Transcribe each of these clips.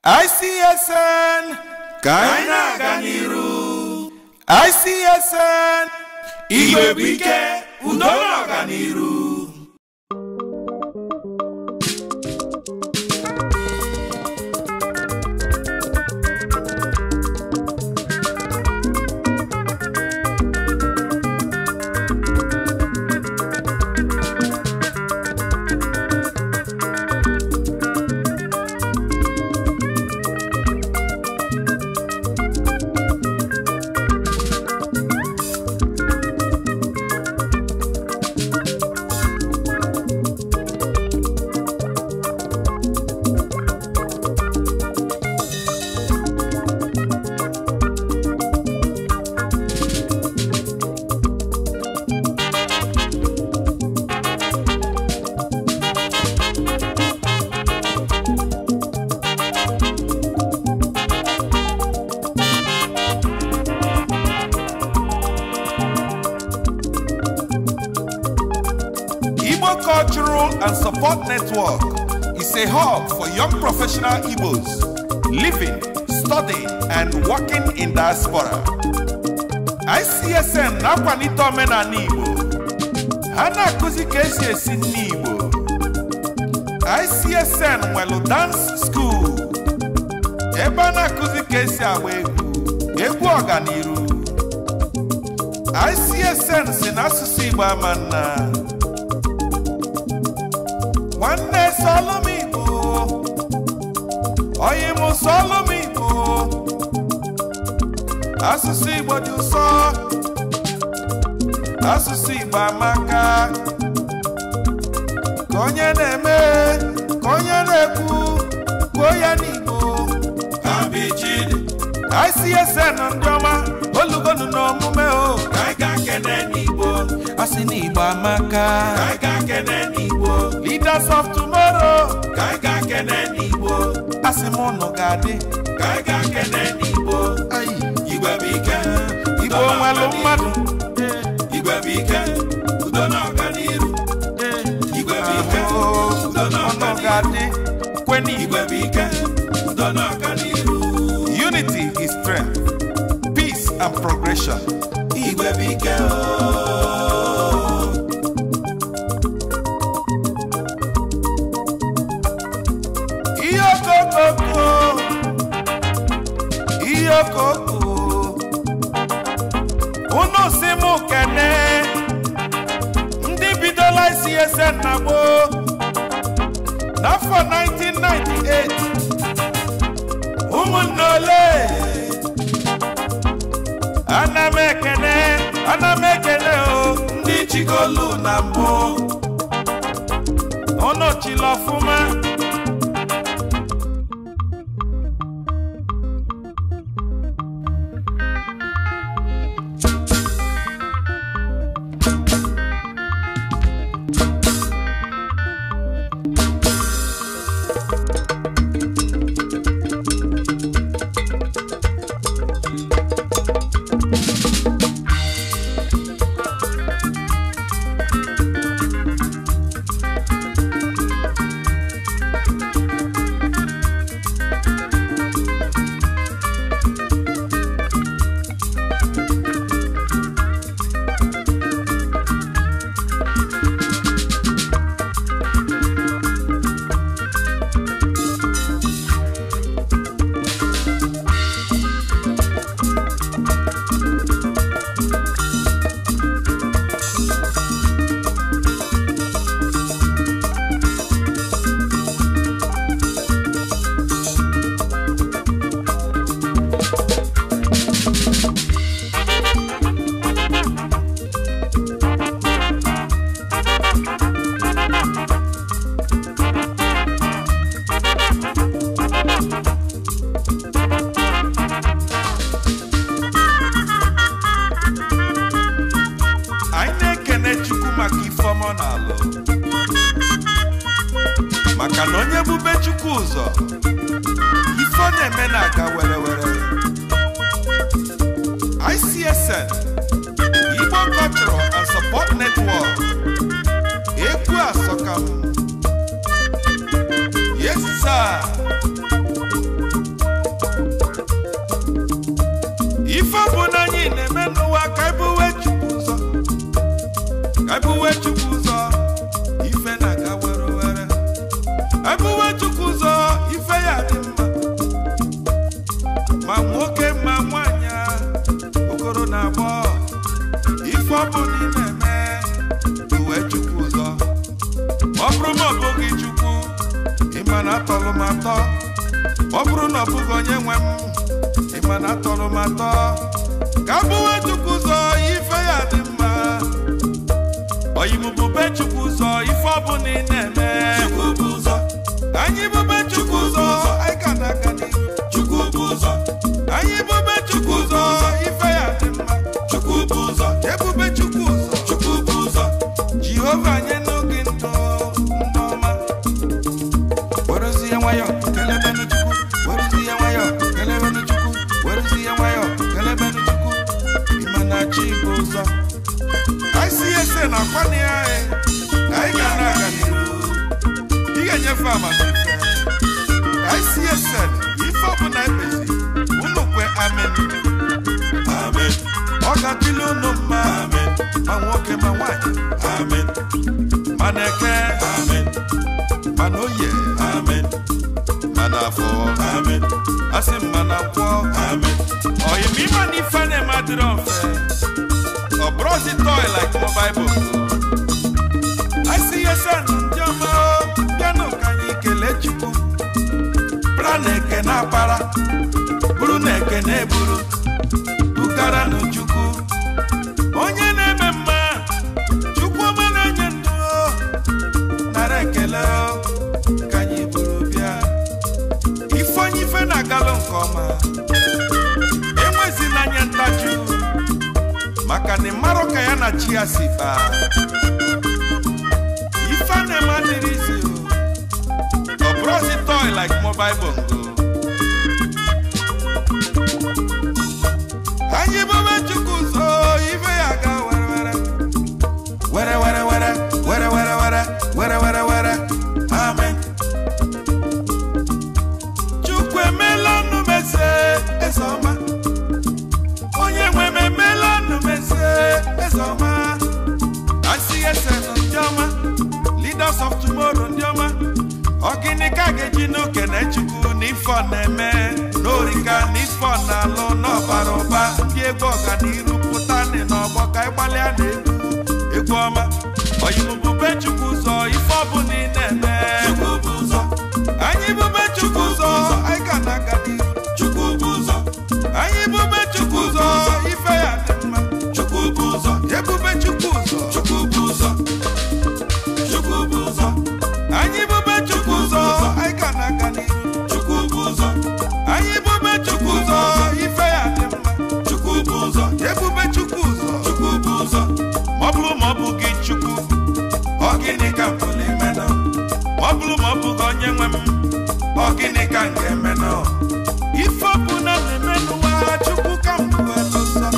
ICSN Kaina Ganiru ICSN Igwe Bike Udona Ganiru. Cultural and Support Network is a hub for young professional Igbos living, studying, and working in diaspora. ICSN na-akwanite omenala Igbo, ha na-akụzi ka esi esi nri Igbo. ICSN nwere dance school, ebe a na-akụzi ka esi agba egwu ọganiru. ICSN si n'asụsụ Igbo ama nna. Nwanne Solomibo, Oyimu Solomibo, asụsụ Igbo dị ụsọ, asụsụ Igbo amaka, ka onye na-eme, ka onye na-ekwu, kwuo ya n'Igbo. ICSN ndị ọma, olugonu n'omume o, ka anyị ga-ekene n'Igbo, asị n'Igbo amaka, ka anyị ga-ekene n'Igbo. Leaders of tomorrow, ka anyị ga-ekene n'Igbo, asị m unu ga-adị, ka anyị ga-ekene n'Igbo. Igwe bụ ike, Igbo nwere mmadụ, Igwe bụ ike, udo na ọganiru. Igwe bụ ike, udo na ọganiru. Kweni Igwe bụ ike, udo na ọganiru. Unity is strength, peace and progression. Igwe bụ ike Iyokoko unu si mụ kene ndị bidola ICSN na gboo n'afọ 1998 ụmụnne ole ana m ekene o ndị chigolu na mbụ unu chila ọfụma. Maka na onye bube Chukwu ụzọ ifo na-eme na-aga were were. ICSN Igbo Cultural and Support Network Egwu Asokam. Yes sir. ọ bụrụ na ọ bụghị onye nwe m ịma na atọrọ m atọ ka bụwe Chukwu ụzọ ife ya dị mma oyimubube Chukwu ụzọ ife ọ bụla ị na-eme Chukwu bụ ụzọ anyị bube Chukwu ụzọ anyị ka na-aga n'ihu Chukwu bụ ụzọ anyị bube Chukwu ụzọ ife ya dị mma Chukwu bụ ụzọ ebube Chukwu ụzọ Chukwu bụ ụzọ Jehova anyị n'oge ndụ ọma werezie nwayọ kelebenu Chukwu werezie nwayọ kelebenu Chukwu werezie nwayọ kelebenu Chukwu ịma na chi bụ ụzọ anyị si ese na akwani anyị anyị ga na-aga n'ihu ị ga-enyefe amamife anyị si ese ife ọbụla ekpezi unu kwe amen amen ọ ga-adịla unu mma amen ma nwoke ma nwanyị amen ma na-eke amen ma na oye amen ma na afọ amen asị m ma na nkwọ amen oyim ịma na ife na-eme adịrọ mfe ọ bụrụzi toy like mobile book I see your son ndị ọma bịanụ ka anyị kelee Chukwu bra na-eke na-akpara buru na-eke na-eburu bugara n'Chukwu onye na-eme mma Chukwu ọma na-enye ndụ nara ekele ka anyị buru bịa ife onye ife na-agalụ nke ọma enwezila anya ntaju maka na mara ka ya na chi ya si baa ife na-eme adịrị isi ọ bụrụzi toy like mobile bongo anyị bube Chukwu ụzọ ife ya ga were were were were were were were were were were amen Chukwu emela ọnụ meze eze ọma onye nwe m emela ọnụ meze eze ọma asị ese ndị ọma leaders of tomorrow ndị ọma ọ gịnị ka ga-eji n'okene Chukwu n'ife ọ na-eme n'orika n'ife ọ na-alụ n'ọbara ụba ndị egwu ọganiru pụta nị n'ọgbọ ka ịgbalịa na egwu ọma oyimubube Chukwu ụzọ ife ọ bụla ị na-eme Chukwu bụ ụzọ anyị bube Chukwu ụzọ anyị ga na-aga n'ihu Chukwu bụ ụzọ anyị bube Chukwu ụzọ ife ya dị mma Chukwu bụ ụzọ ebube Chukwu ụzọ Chukwu bụ ụzọ Chukwu bụ ụzọ anyị bube Chukwu ụzọ anyị ga na-aga n'ihu Chukwu bụ ụzọ anyị bube Chukwu ụzọ ife ya dị mma Chukwu bụ ụzọ ebube Chukwu ụzọ Chukwu bụ ụzọ ma ọ bụrụ ma ọ bụ gị Chukwu ọ gịnị ka m pụrụ imenụ ma ọ bụrụ ma ọ bụ gị onye nwe m ọ gịnị ka m ga-emenụ ife ọ bụ na na-eme n'ụwa Chukwu ka m bụ elu nsọ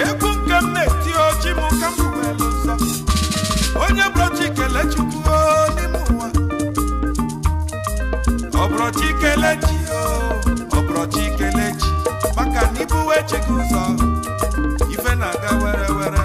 egwu nke m na-eti oji m ka m bụ elu nsọ onye bụrọchi kele Chukwu n'ime ụwa ọ bụrọchi kele chi ọ bụrọchi kele chi maka na ibuwe chi gị ụzọ ife na-aga were were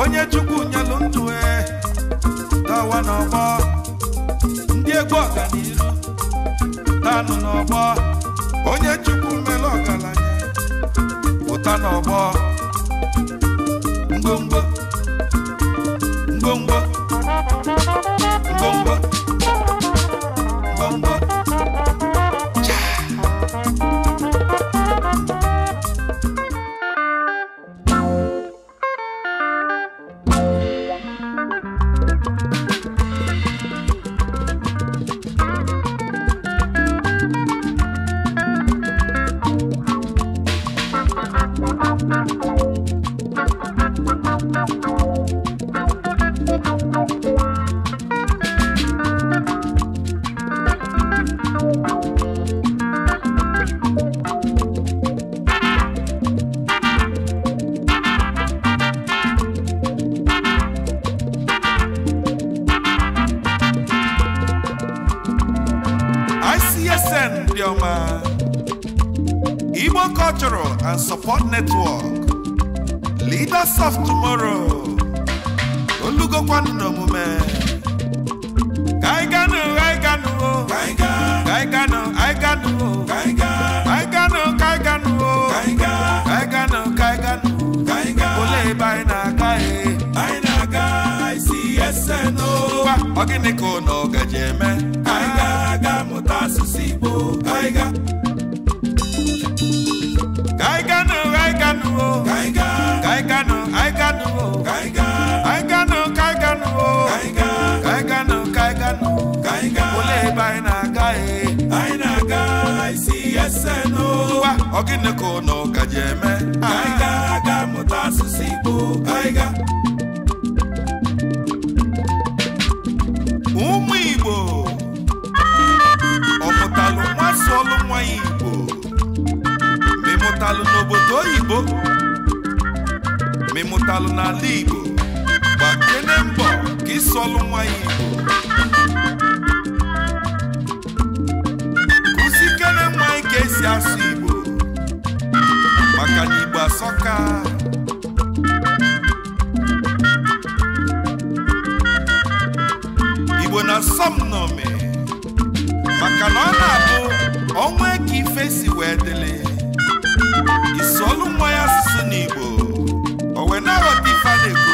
onye Chukwu nyelu ndụ dawa n'ọgbọ ndị egwu ọganiru tanụ n'ọgbọ onye Chukwu mere ọgaranya pụta n'ọgbọ ngwongwo ngwongwo ngwongwo ngwongwo Igbo Cultural and Support Network, Leaders of Tomorrow, Olugo Kwanu no mume. Kaigano, Kaigano, Kaigano, Kaigano, Kaigano, Kaigano, Kaigano, Kaigano, Ole baina kai, baina kai, CSNO, Ogineko no gajeme, Kaiga, Motasu Sibo, Kaiga. Kaigano, Kaigano, Kaigano, Kaigano, Kaigano, Kaigano, Kaigano, Kaigano, Ole baina kai, baina kai, CSNO, Ogineko no gajeme, Kaiga, Motasu Sibo, Kaiga. Umu Igbo, Omotalo Masolo Mwa Igbo. Memotalo n'obodo oyibo, memotalo n'ala Igbo, gbakene mbọ ka ịsọlụ nwa Igbo. Kụzikene nwa anyị ka esi asụ Igbo, maka na Igbo asọka. Igbo na-asọ m n'ome, maka na ọ na-abụ ọnwa ka ife si wee dịlị. Isolu nwa ya asụsụ n'Igbo, o wee na-aghọta ife a na-ekwu.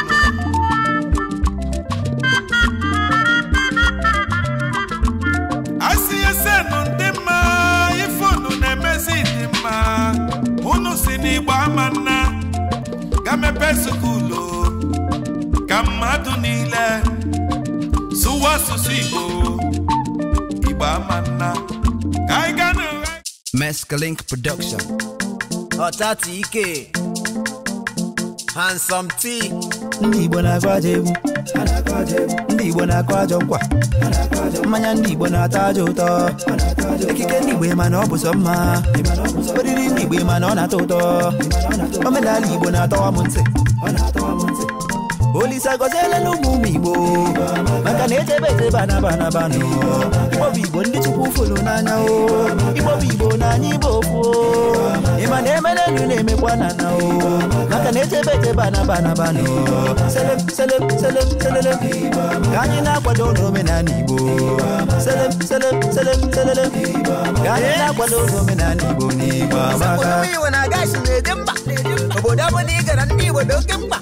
Asị ese nụ ndị mma, ife unu na-emezi dị mma. Unu si n'Igbo ama nna, ga mepe sukulu, ka mmadụ niile sụwa asụsụ Igbo, Igbo ama nna. Ka anyị gaa n'ụwa. Mescalink Production. Otati Ike Handsome T. Ndị Igbo na-akwa aja egwu, ndị Igbo na-akwa aja nkwa, mmanya ndị Igbo na-ata aja ụtọ, ekike ndị Igbo ma na ọ bụ sọ mma, oriri ndị Igbo ma na ọ na-atọ ụtọ, omenala Igbo na-atọwa m ntị. Olisa gọziele n'ụmụ Igbo, maka na echebe echebe anaba nụ. Igbo bụ Igbo ndị Chukwu fụrụ n'anya o, Igbo bụ Igbo na anyị Igbo ofu o, ịma na emere enu na-emekwa na na o, maka na echebe echebe anaba nụ. Selem, selem, selem, selelem, ka anyị na-akwado n'omenala Igbo. Selem, selem, selem, selelem, ka anyị na-akwado n'omenala Igbo n'Igbo amaka. Igbo na-agashi na-ede mba, obodo bụ na ịgara ndị Igbo dị oke mkpa.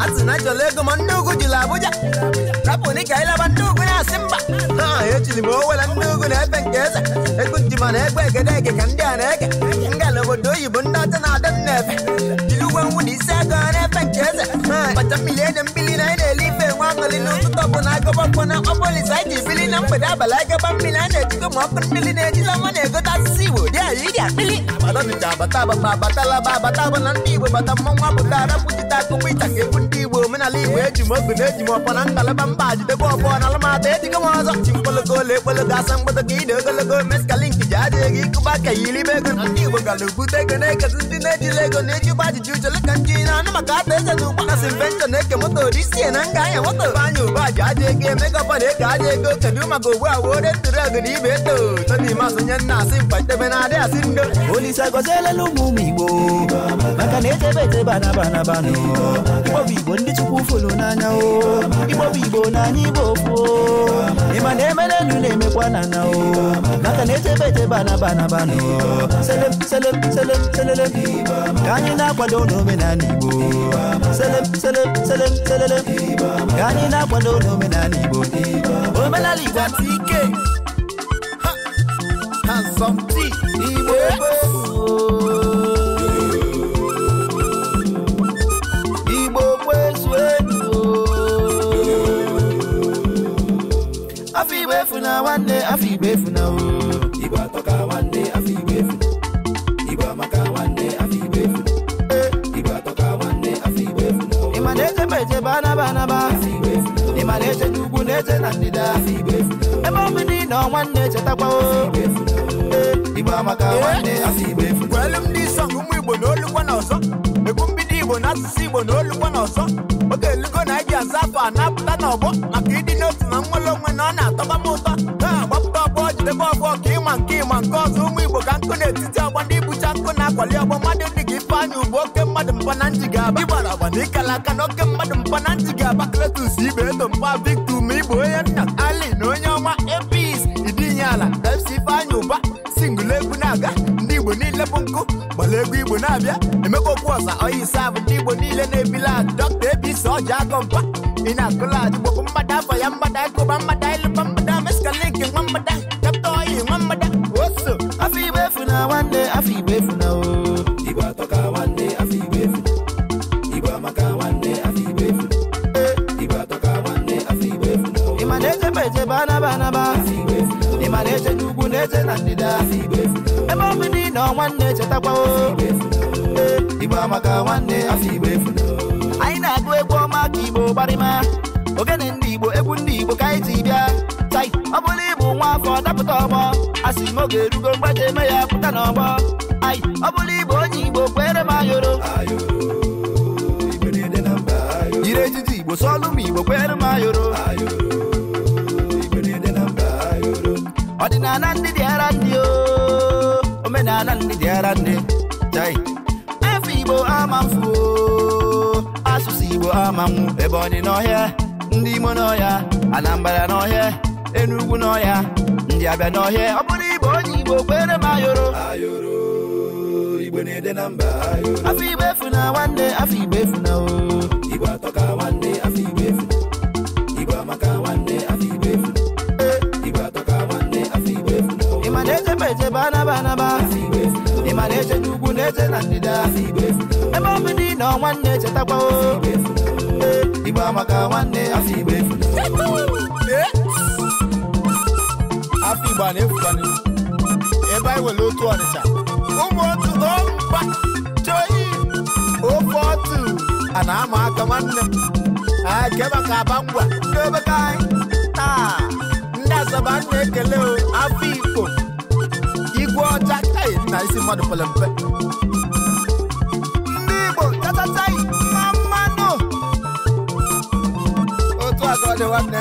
Asị na chọrọ ego ma ndị ugwu jiri Abuja, rapụ ni ka ịlaba ndị ugwu na-asị mba. Echiri m owela ndị ugwu na-efe nke eze, ego njima na egbe egedege ka ndị a na-ege. Ngala obodo oyibo ndị ọcha na-adị m na-efe, jiri uwe ngwu na isi aka na-efe nke eze. Bacha mmiri ede mbili na anyị na-ele ife nwa aṅụrị n'ụtụtụ ọbụla agọbakwa na ọbọlisa anyị ji bili na mgbede abalị agaba mmiri a na-ejigo ma ọkụ mmiri na-ejila nwa na-egote asụsụ Igbo dị anyị iri akpịlị. Abatọtụcha abata abata abatalaba abata bụ na ndị Igbo bata mmọnwụ apụta arapụjite akụkọ ịcha ka egwu ndị Igbo omenala Igbo eji m ogu na eji m ọkpọ na ngalaba mba jidebe ọbọ na alụmata ejigo m ọzọ chi mkpologo ole ekpologo asa mgbodo ka ide ogologo Mescalink ji adị ego ịkụba ka ya ilibe ego na ndị Igbo gara ubute ego na-ekezi ndị na-ejila ego na-ejikwa ajụjụ uche leka nji na-anụ maka ata eze na ụgbọ kasị mbenchọ na-eke moto odisie na nga anya moto anya ụba ji adị ego emego ọbọna ego adị ego kedu maka ogbu a wore ntụrụ ego na ibe eto todi masonye nna asị mkpatebe na adị asị ndo. Olisa gọziele ụmụ Igbo, maka na echebe echebe anaba nụ. Igbo bụ Igbo ndị Chukwu fụrụ n'anya o, Igbo bụ Igbo na anyị Igbo ofu o, ịma na emere enu na-emekwa na na o, maka na echebe echebe anaba nụ. Selem, selem, selem, selelem, ka anyị na-akwado n'omenala Igbo. Selem, selem, selem, selelem, ka anyị na-akwado n'omenala Igbo. Omenala Igbo Otati Ike Handsome T. Igbo Afọ Igbo efuna nwanne, afọ Igbo efuna o. Igbo atọka nwanne, afọ Igbo efuna. Igbo amaka nwanne, afọ Igbo efuna. Igbo atọka nwanne, afọ Igbo efuna. Ịma na-echebe echebe anaba, afọ Igbo efuna. Ịma na-eche n'ugwu na-eche na ndịda, afọ Igbo efuna. Ebe ọbụla nọ nwanne chetakwa o. Igbo amaka nwanne, afọ Igbo efuna. Kwelu m ndị sọng ụmụ Igbo na olukwa na ọzọ, egwu mbido Igbo na asụsụ Igbo na olukwa na ọzọ. Oge elugo na eji asa afọ a na-apụta n'ọgbọ maka ịdị n'otu na nwere onwe na ọ na-atọba m ụtọ. Gbapụta ọgbọ jidebe ọgbọ ka ịma nke ọzọ ụmụ Igbo ka nkụ n'etiti ọgbọ ndị bucha nkụ na na-akwali ọgbọ mmadụ dị ka Ifeanyị Ugbo oke mmadụ mpa na ntị ga-aba ịgbara agba na ịkala aka na oke mmadụ mpa na ntị ga-aba Kletus ibe eto mpa Victor ma igbo onye nna Ali na onye ọma Epis idinye ala FC Ifeanyị Ụba singụl egwu na-aga ndị Igbo niile bụ nkụ gbara egwu Igbo na-abịa Emeka Okwuọsa oyi sabụ ndị Igbo niile na-ebila Dr. Ebisi ọja agọmpa ị na-akụla adịgbokwu mgbada afọ ya mgbada ịkụba mgbada ịlụba mgbada meskaliki nwa mgbada kapta oyi nwa mgbada oso afọ Igbo efu na nwanne afọ Igbo efu na o Igbo atọka nwanne afọ Igbo efu Igbo amaka nwanne afọ Igbo efu Igbo atọka nwanne afọ Igbo efu ịma na-echebe echebe anaba afọ Igbo efu ịma na-eche n'ugwu na-eche na ndịda afọ Igbo efu ebe ọ bụ dị na nwanne chetakwa o Igbo amaka nwanne afọ Igbo efu anyị na-agụ egwu ọma ka Igbo gbarịma ogene ndị Igbo egwu ndị Igbo ka anyị ji bịa tai ọ bụrụ ịbụ nwa afọ dapụta ọgbọ asị m oge erugo mgbe ji eme ya pụta n'ọgbọ ai ọ bụrụ ịbụ onye Igbo kwere m ayoro Igbo niile na mba jiri ejiji Igbo sọlụ m Igbo kwere m ayoro Igbo niile na mba ọdịnala ndị dị ara ndị o omenala ndị dị ara ndị tai afọ Igbo ama mfu asụsụ Igbo ama nwụ ebe ọ dị n'ọhịa ndị Imo n'ọhịa Anambra n'ọhịa Enugu n'ọhịa ndị Abịa n'ọhịa ọ bụrụ ịbụ onye Igbo kwere m ayoro Igbo niile na mba afọ Igbo efu na nwanne afọ Igbo efu na o Igbo atọka nwanne afọ Igbo efu Igbo amaka nwanne afọ Igbo efu Igbo atọka nwanne afọ Igbo efu ịma na-echebe echebe anaba ịma na-eche n'ugwu na-eche na ndịda ebe ọ bụ dị na nwanne chetakwa o Igbo amaka nwanne afọ Igbo efu afọ Igbo na-efukwana ebe anyị nwere otu Ọnịcha ụmụ otu mba chọyi ofe otu a na-ama aka nwanne ke maka aba ngwa ndị ebe ka anyị taa ndị Asaba na-ekele afọ Igbo igwe ọcha na isi mmadụ pere mpe ndị Igbo chachachai mmanụ otu aka ọ dị nwanne